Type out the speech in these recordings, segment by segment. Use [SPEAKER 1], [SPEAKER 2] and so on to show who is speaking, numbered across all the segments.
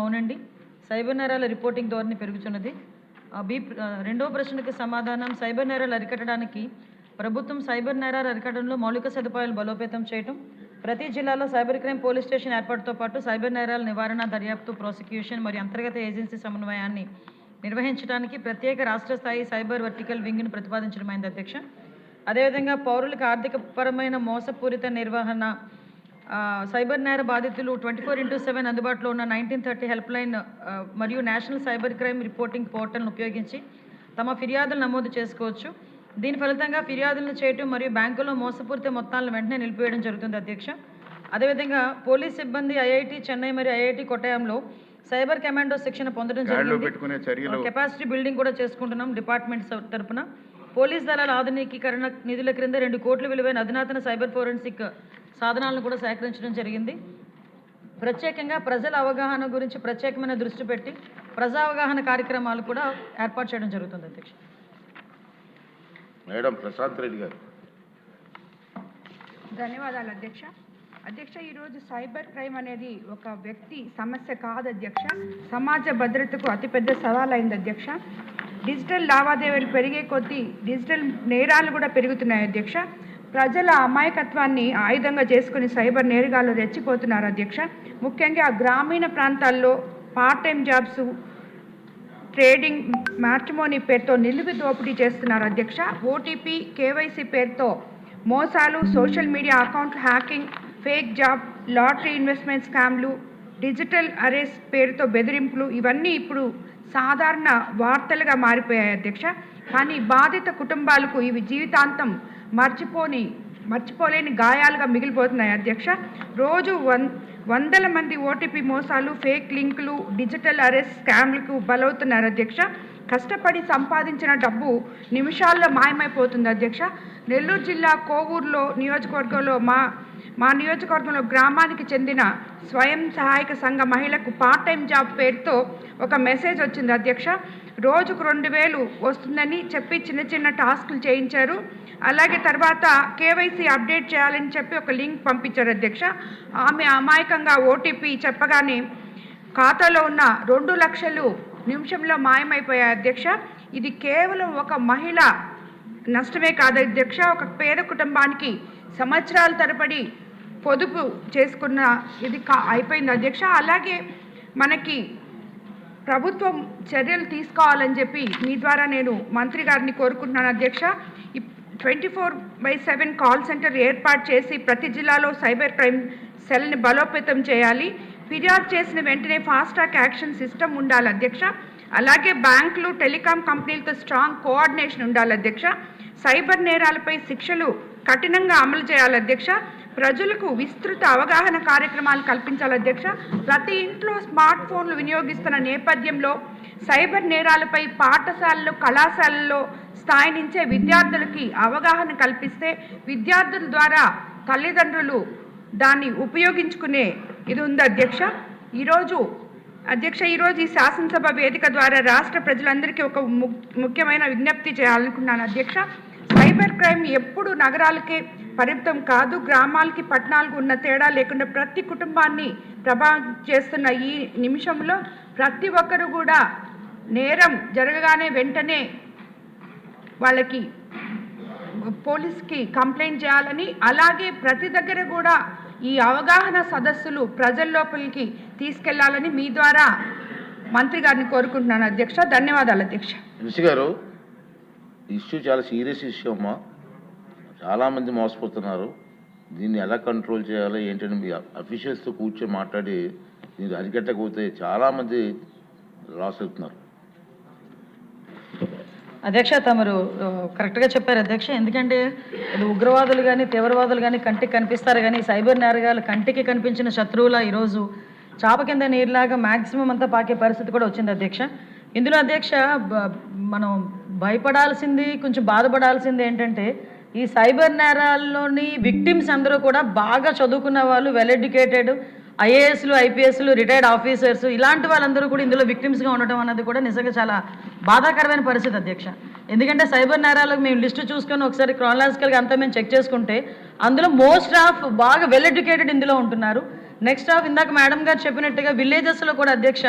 [SPEAKER 1] అవునండి. సైబర్ నేరాల రిపోర్టింగ్ ధోరణి పెరుగుతున్నది. రెండవ ప్రశ్నకు సమాధానం, సైబర్ నేరాలు అరికట్టడానికి ప్రభుత్వం సైబర్ నేరాలు అరికట్టడంలో మౌలిక సదుపాయాలు బలోపేతం చేయటం, ప్రతి జిల్లాలో సైబర్ క్రైమ్ పోలీస్ స్టేషన్ ఏర్పాటుతో పాటు సైబర్ నేరాల నివారణ, దర్యాప్తు, ప్రాసిక్యూషన్ మరియు అంతర్గత ఏజెన్సీ సమన్వయాన్ని నిర్వహించడానికి ప్రత్యేక రాష్ట్ర స్థాయి సైబర్ వర్టికల్ వింగ్ను ప్రతిపాదించడమైంది అధ్యక్ష. అదేవిధంగా పౌరులకు ఆర్థికపరమైన మోసపూరిత నిర్వహణ, సైబర్ నేర బాధితులు 24/7 అందుబాటులో ఉన్న 1930 హెల్ప్ లైన్ మరియు నేషనల్ సైబర్ క్రైమ్ రిపోర్టింగ్ పోర్టల్ను ఉపయోగించి తమ ఫిర్యాదులు నమోదు చేసుకోవచ్చు. దీని ఫలితంగా ఫిర్యాదులను చేయటం మరియు బ్యాంకులో మోసపూరిత మొత్తాలను వెంటనే నిలిపివేయడం జరుగుతుంది అధ్యక్ష. అదేవిధంగా పోలీస్ సిబ్బంది ఐఐటి చెన్నై మరియు ఐఐటి కొట్టాయంలో సైబర్ కమాండో శిక్షణ పొందడం జరిగింది. కెపాసిటీ బిల్డింగ్ కూడా చేసుకుంటున్నాం డిపార్ట్మెంట్ తరపున. పోలీస్ దళాల ఆధునికీకరణ నిధుల క్రింద 2 కోట్ల విలువైన అధునాతన సైబర్ ఫోరెన్సిక్ సాధనాలను కూడా సేకరించడం జరిగింది. ప్రత్యేకంగా ప్రజల అవగాహన గురించి ప్రత్యేకమైన దృష్టి పెట్టి ప్రజా అవగాహన కార్యక్రమాలు కూడా ఏర్పాటు చేయడం జరుగుతుంది అధ్యక్ష.
[SPEAKER 2] మేడం ప్రశాంత్ రెడ్డి గారు.
[SPEAKER 3] ధన్యవాదాలు అధ్యక్ష. అధ్యక్ష, ఈరోజు సైబర్ క్రైమ్ అనేది ఒక వ్యక్తి సమస్య కాదు అధ్యక్ష, సమాజ భద్రతకు అతిపెద్ద సవాల్ అయింది అధ్యక్ష. డిజిటల్ లావాదేవీలు పెరిగే కొద్దీ డిజిటల్ నేరాలు కూడా పెరుగుతున్నాయి అధ్యక్ష. ప్రజల అమాయకత్వాన్ని ఆయుధంగా చేసుకుని సైబర్ నేరగాళ్ళు రెచ్చిపోతున్నారు అధ్యక్ష. ముఖ్యంగా గ్రామీణ ప్రాంతాల్లో part time jobs, trading, matrimony పేరుతో నిలువు దోపిడీ చేస్తున్నారు అధ్యక్ష. ఓటీపీ, కేవైసీ పేరుతో మోసాలు, social media account hacking, fake job, lottery investment స్కామ్లు, డిజిటల్ అరెస్ట్ పేరుతో బెదిరింపులు, ఇవన్నీ ఇప్పుడు సాధారణ వార్తలుగా మారిపోయాయి అధ్యక్ష. కానీ బాధిత కుటుంబాలకు ఇవి జీవితాంతం మర్చిపోలేని గాయాలుగా మిగిలిపోతున్నాయి అధ్యక్ష. రోజు వందల మంది ఓటీపీ మోసాలు, ఫేక్ లింకులు, డిజిటల్ అరెస్ట్ స్కామ్లకు బలవుతున్నారు అధ్యక్ష. కష్టపడి సంపాదించిన డబ్బు నిమిషాల్లో మాయమైపోతుంది అధ్యక్ష. నెల్లూరు జిల్లా కోవూరులో నియోజకవర్గంలో మా నియోజకవర్గంలో గ్రామానికి చెందిన స్వయం సహాయక సంఘ మహిళకు పార్ట్ టైం జాబ్ పేరుతో ఒక మెసేజ్ వచ్చింది అధ్యక్ష. రోజుకు 2000 వస్తుందని చెప్పి చిన్న టాస్కులు చేయించారు. అలాగే తర్వాత కేవైసీ అప్డేట్ చేయాలని చెప్పి ఒక లింక్ పంపించారు అధ్యక్ష. ఆమె అమాయకంగా ఓటీపీ చెప్పగానే ఖాతాలో ఉన్న 2 లక్షలు నిమిషంలో మాయమైపోయాయి అధ్యక్ష. ఇది కేవలం ఒక మహిళ నష్టమే కాదు అధ్యక్ష, ఒక పేద కుటుంబానికి సంవత్సరాల తరబడి పొదుపు చేసుకున్న ఇది అయిపోయింది అధ్యక్ష. అలాగే మనకి ప్రభుత్వం చర్యలు తీసుకోవాలని చెప్పి మీ ద్వారా నేను మంత్రి గారిని కోరుకుంటున్నాను అధ్యక్ష. 24/7 కాల్ సెంటర్ ఏర్పాటు చేసి ప్రతి జిల్లాలో సైబర్ క్రైమ్ సెల్ని బలోపేతం చేయాలి. ఫిర్యాదు చేసిన వెంటనే ఫాస్ట్ ట్రాక్ యాక్షన్ సిస్టమ్ ఉండాలి అధ్యక్ష. అలాగే బ్యాంకులు, టెలికాం కంపెనీలతో స్ట్రాంగ్ కోఆర్డినేషన్ ఉండాలి అధ్యక్ష. సైబర్ నేరాలపై శిక్షలు కఠినంగా అమలు చేయాలి అధ్యక్ష. ప్రజలకు విస్తృత అవగాహన కార్యక్రమాలు కల్పించాలి అధ్యక్ష. ప్రతి ఇంట్లో స్మార్ట్ ఫోన్లు వినియోగిస్తున్న నేపథ్యంలో సైబర్ నేరాలపై పాఠశాలలు, కళాశాలల్లో స్థాయి నుంచే విద్యార్థులకి అవగాహన కల్పిస్తే విద్యార్థుల ద్వారా తల్లిదండ్రులు దాన్ని ఉపయోగించుకునే ఇది ఉంది అధ్యక్ష. ఈరోజు ఈ శాసనసభ వేదిక ద్వారా రాష్ట్ర ప్రజలందరికీ ఒక ముఖ్యమైన విజ్ఞప్తి చేయాలనుకున్నాను అధ్యక్ష. సైబర్ క్రైమ్ ఎప్పుడు నగరాలకే పరిమితం కాదు, గ్రామాలకి, పట్టణాలకు ఉన్న తేడా లేకుండా ప్రతి కుటుంబాన్ని ప్రభావితం చేస్తున్న ఈ నిమిషంలో ప్రతి ఒక్కరు కూడా నేరం జరగగానే వెంటనే వాళ్ళకి పోలీస్కి కంప్లైంట్ చేయాలని, అలాగే ప్రతి దగ్గర కూడా ఈ అవగాహన సదస్సులు ప్రజల లోపలికి తీసుకెళ్లాలని మీ ద్వారా మంత్రి గారిని కోరుకుంటున్నాను అధ్యక్ష. ధన్యవాదాలు అధ్యక్ష.
[SPEAKER 2] గారు, ఇష్యూ చాలా సీరియస్ ఇష్యూ అమ్మా. చాలామంది మోసపోతున్నారు. దీన్ని ఎలా కంట్రోల్ చేయాలో ఏంటంటే మీ అఫీషియల్స్తో కూర్చొని మాట్లాడి దీన్ని అరికట్టకపోతే చాలామంది లాస్ అవుతున్నారు.
[SPEAKER 1] అధ్యక్ష, తమరు కరెక్ట్గా చెప్పారు అధ్యక్ష. ఎందుకంటే ఉగ్రవాదులు కానీ తీవ్రవాదులు కానీ కంటికి కనిపిస్తారు, కానీ సైబర్ నేరగాలు కంటికి కనిపించిన శత్రువుల ఈరోజు చాప కింద నీరులాగా మ్యాక్సిమం అంతా పాకే పరిస్థితి కూడా వచ్చింది అధ్యక్ష. ఇందులో అధ్యక్ష మనం భయపడాల్సింది, కొంచెం బాధపడాల్సింది ఏంటంటే ఈ సైబర్ నేరాల్లోని విక్టిమ్స్ అందరూ కూడా బాగా చదువుకున్న వాళ్ళు, వెల్ ఎడ్యుకేటెడ్, ఐఏఎస్లు, ఐపీఎస్లు, రిటైర్డ్ ఆఫీసర్స్, ఇలాంటి వాళ్ళందరూ కూడా ఇందులో విక్టిమ్స్గా ఉండటం అన్నది కూడా నిజంగా చాలా బాధాకరమైన పరిస్థితి అధ్యక్ష. ఎందుకంటే సైబర్ నేరాలకు మేము లిస్టు చూసుకొని ఒకసారి క్రానలాజికల్గా అంతా మేము చెక్ చేసుకుంటే అందులో మోస్ట్ ఆఫ్ బాగా వెల్ ఎడ్యుకేటెడ్ ఇందులో ఉంటున్నారు. నెక్స్ట్ హాఫ్ ఇందాక మేడం గారు చెప్పినట్టుగా విలేజెస్లో కూడా అధ్యక్ష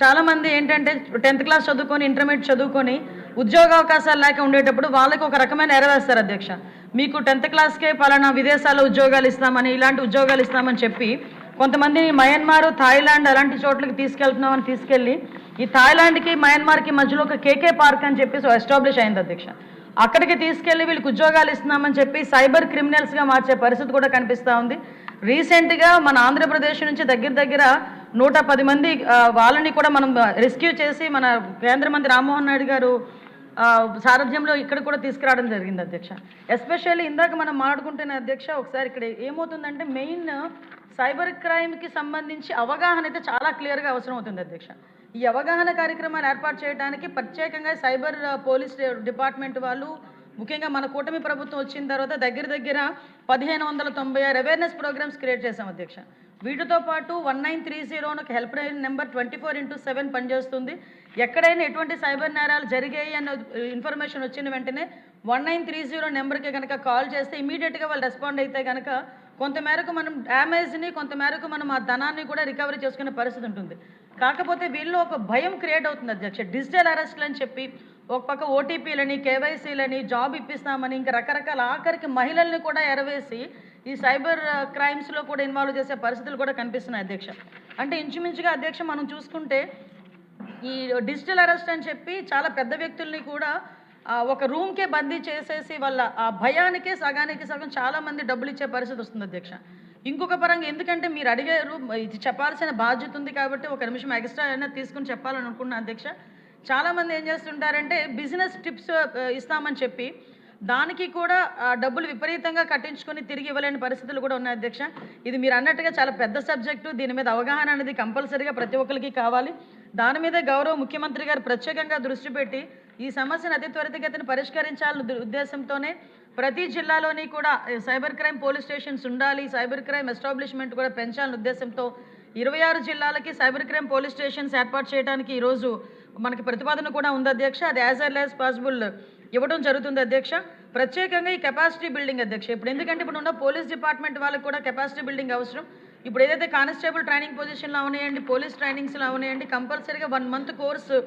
[SPEAKER 1] చాలామంది ఏంటంటే 10th క్లాస్ చదువుకొని ఇంటర్మీడియట్ చదువుకొని ఉద్యోగ అవకాశాలు లేక ఉండేటప్పుడు వాళ్ళకి ఒక రకమైన ఎరవేస్తారు అధ్యక్ష. మీకు 10th క్లాస్కే పలానా విదేశాల్లో ఉద్యోగాలు ఇస్తామని, ఇలాంటి ఉద్యోగాలు ఇస్తామని చెప్పి కొంతమంది మయన్మార్, థాయిలాండ్ అలాంటి చోట్లకి తీసుకెళ్తున్నామని తీసుకెళ్ళి ఈ థాయిలాండ్కి మయన్మార్కి మధ్యలో ఒక కేకే పార్క్ అని చెప్పి ఎస్టాబ్లిష్ అయింది అధ్యక్ష. అక్కడికి తీసుకెళ్ళి వీళ్ళకి ఉద్యోగాలు ఇస్తున్నామని చెప్పి సైబర్ క్రిమినల్స్గా మార్చే పరిస్థితి కూడా కనిపిస్తూ ఉంది. రీసెంట్గా మన ఆంధ్రప్రదేశ్ నుంచి దగ్గర 110 మంది వాళ్ళని కూడా మనం రెస్క్యూ చేసి మన కేంద్ర మంత్రి రామ్మోహన్ నాయుడు గారు సారథ్యంలో ఇక్కడ కూడా తీసుకురావడం జరిగింది అధ్యక్ష. ఎస్పెషల్లీ ఇందాక మనం మాట్లాడుకుంటున్న అధ్యక్ష ఒకసారి ఇక్కడ ఏమవుతుందంటే మెయిన్ సైబర్ క్రైమ్కి సంబంధించి అవగాహన అయితే చాలా క్లియర్గా అవసరం అవుతుంది అధ్యక్ష. ఈ అవగాహన కార్యక్రమాలు ఏర్పాటు చేయడానికి ప్రత్యేకంగా సైబర్ పోలీస్ డిపార్ట్మెంట్ వాళ్ళు ముఖ్యంగా మన కూటమి ప్రభుత్వం వచ్చిన తర్వాత దగ్గర 1596 అవేర్నెస్ ప్రోగ్రామ్స్ క్రియేట్ చేశాం అధ్యక్ష. వీటితో పాటు 1930 ఒక హెల్ప్ లైన్ నెంబర్ 24/7 పనిచేస్తుంది. ఎక్కడైనా ఎటువంటి సైబర్ నేరాలు జరిగాయి అన్న ఇన్ఫర్మేషన్ వచ్చిన వెంటనే 1930 నెంబర్కి కనుక కాల్ చేస్తే ఇమీడియట్గా వాళ్ళు రెస్పాండ్ అయితే కనుక కొంతమేరకు మనం డ్యామేజ్ని కొంతమేరకు మనం ఆ ధనాన్ని కూడా రికవరీ చేసుకునే పరిస్థితి ఉంటుంది. కాకపోతే వీళ్ళు ఒక భయం క్రియేట్ అవుతుంది అధ్యక్ష. డిజిటల్ అరెస్ట్లు అని చెప్పి ఒక పక్క ఓటీపీలని, కేవైసీలని, జాబ్ ఇప్పిస్తామని ఇంకా రకరకాల ఆఖరికి మహిళల్ని కూడా ఎరవేసి ఈ సైబర్ క్రైమ్స్లో కూడా ఇన్వాల్వ్ చేసే పరిస్థితులు కూడా కనిపిస్తున్నాయి అధ్యక్ష. అంటే ఇంచుమించుగా అధ్యక్ష మనం చూసుకుంటే ఈ డిజిటల్ అరెస్ట్ అని చెప్పి చాలా పెద్ద వ్యక్తుల్ని కూడా ఒక రూమ్కే బందీ చేసేసి వాళ్ళ ఆ భయానికే సగానికి సగం చాలామంది డబ్బులు ఇచ్చే పరిస్థితి వస్తుంది అధ్యక్ష. ఇంకొక పరంగా ఎందుకంటే మీరు అడిగారు, ఇది చెప్పాల్సిన బాధ్యత ఉంది కాబట్టి ఒక నిమిషం ఎక్స్ట్రా అయినా తీసుకుని చెప్పాలని అనుకున్నా అధ్యక్ష. చాలామంది ఏం చేస్తుంటారంటే బిజినెస్ టిప్స్ ఇస్తామని చెప్పి దానికి కూడా డబ్బులు విపరీతంగా కట్టించుకొని తిరిగి ఇవ్వలేని పరిస్థితులు కూడా ఉన్నాయి అధ్యక్ష. ఇది మీరు అన్నట్టుగా చాలా పెద్ద సబ్జెక్టు. దీని మీద అవగాహన అనేది కంపల్సరీగా ప్రతి ఒక్కరికి కావాలి. దాని మీదే గౌరవ ముఖ్యమంత్రి గారు ప్రత్యేకంగా దృష్టి పెట్టి ఈ సమస్యను అతి త్వరితగతిన పరిష్కరించాలనే ఉద్దేశంతోనే ప్రతి జిల్లాలోని కూడా సైబర్ క్రైమ్ పోలీస్ స్టేషన్స్ ఉండాలి, సైబర్ క్రైమ్ ఎస్టాబ్లిష్మెంట్ కూడా పెంచాలనే ఉద్దేశంతో 26 జిల్లాలకి సైబర్ క్రైమ్ పోలీస్ స్టేషన్స్ ఏర్పాటు చేయడానికి ఈరోజు మనకి ప్రతిపాదన కూడా ఉంది అధ్యక్ష. అది యాజ్ ఎర్లీ యాజ్ పాసిబుల్ ఇవ్వడం జరుగుతుంది అధ్యక్ష. ప్రత్యేకంగా ఈ కెపాసిటీ బిల్డింగ్ అధ్యక్ష. ఇప్పుడు ఎందుకంటే ఇప్పుడు ఉన్న పోలీస్ డిపార్ట్మెంట్ వాళ్ళకి కూడా కెపాసిటీ బిల్డింగ్ అవసరం. ఇప్పుడు ఏదైతే కానిస్టేబుల్ ట్రైనింగ్ పొజిషన్లో అవనాయండి, పోలీస్ ట్రైనింగ్స్లో అవనాయండి, కంపల్సరీగా 1 మంత్ కోర్సు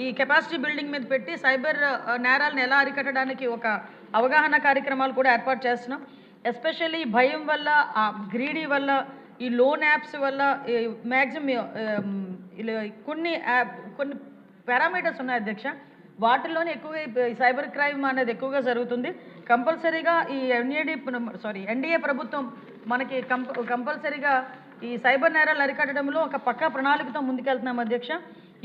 [SPEAKER 1] ఈ కెపాసిటీ బిల్డింగ్ మీద పెట్టి సైబర్ నేరాలను ఎలా అరికట్టడానికి ఒక అవగాహన కార్యక్రమాలు కూడా ఏర్పాటు చేస్తున్నాం. ఎస్పెషల్లీ భయం వల్ల, గ్రీడీ వల్ల, ఈ లోన్ యాప్స్ వల్ల మ్యాక్సిమం కొన్ని పారామీటర్స్ ఉన్నాయి అధ్యక్ష. వాటిల్లోనే ఎక్కువగా ఈ సైబర్ క్రైమ్ అనేది ఎక్కువగా జరుగుతుంది. కంపల్సరీగా ఈ ఎన్డీఏ ప్రభుత్వం మనకి కంపల్సరీగా ఈ సైబర్ నేరాలు అరికట్టడంలో ఒక పక్కా ప్రణాళికతో ముందుకెళ్తున్నాం అధ్యక్ష.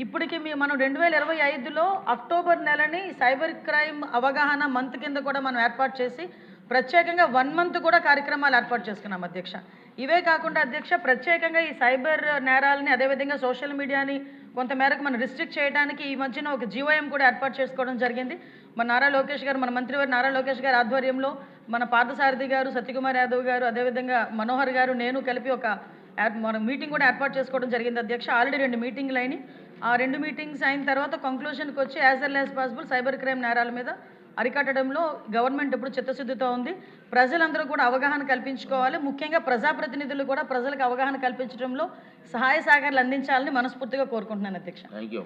[SPEAKER 1] ఇప్పటికి మనం 2025లో అక్టోబర్ నెలని సైబర్ క్రైమ్ అవగాహన మంత్ కింద కూడా మనం ఏర్పాటు చేసి ప్రత్యేకంగా 1 మంత్ కూడా కార్యక్రమాలు ఏర్పాటు చేసుకున్నాం అధ్యక్ష. ఇవే కాకుండా అధ్యక్ష ప్రత్యేకంగా ఈ సైబర్ నేరాలని అదేవిధంగా సోషల్ మీడియాని కొంతమేరకు మనం రిస్ట్రిక్ట్ చేయడానికి ఈ మధ్యన ఒక జీవోఎం కూడా ఏర్పాటు చేసుకోవడం జరిగింది. మన నారా లోకేష్ గారు, మన మంత్రివారి నారా లోకేష్ గారి ఆధ్వర్యంలో మన పార్థసారథి గారు, సత్యకుమార్ యాదవ్ గారు, అదేవిధంగా మనోహర్ గారు, నేను కలిపి ఒక మన మీటింగ్ కూడా ఏర్పాటు చేసుకోవడం జరిగింది అధ్యక్ష. ఆల్రెడీ 2 మీటింగ్లు అయినాయి. ఆ 2 మీటింగ్స్ అయిన తర్వాత కంక్లూషన్కి వచ్చి as early as possible cyber crime నేరాల మీద అరికట్టడంలో గవర్నమెంట్ ఇప్పుడు చిత్తశుద్ధితో ఉంది. ప్రజలందరూ కూడా అవగాహన కల్పించుకోవాలి. ముఖ్యంగా ప్రజాప్రతినిధులు కూడా ప్రజలకు అవగాహన కల్పించడంలో సహాయ సహకారాలు అందించాలని మనస్ఫూర్తిగా కోరుకుంటున్నాను అధ్యక్ష.
[SPEAKER 2] Thank you.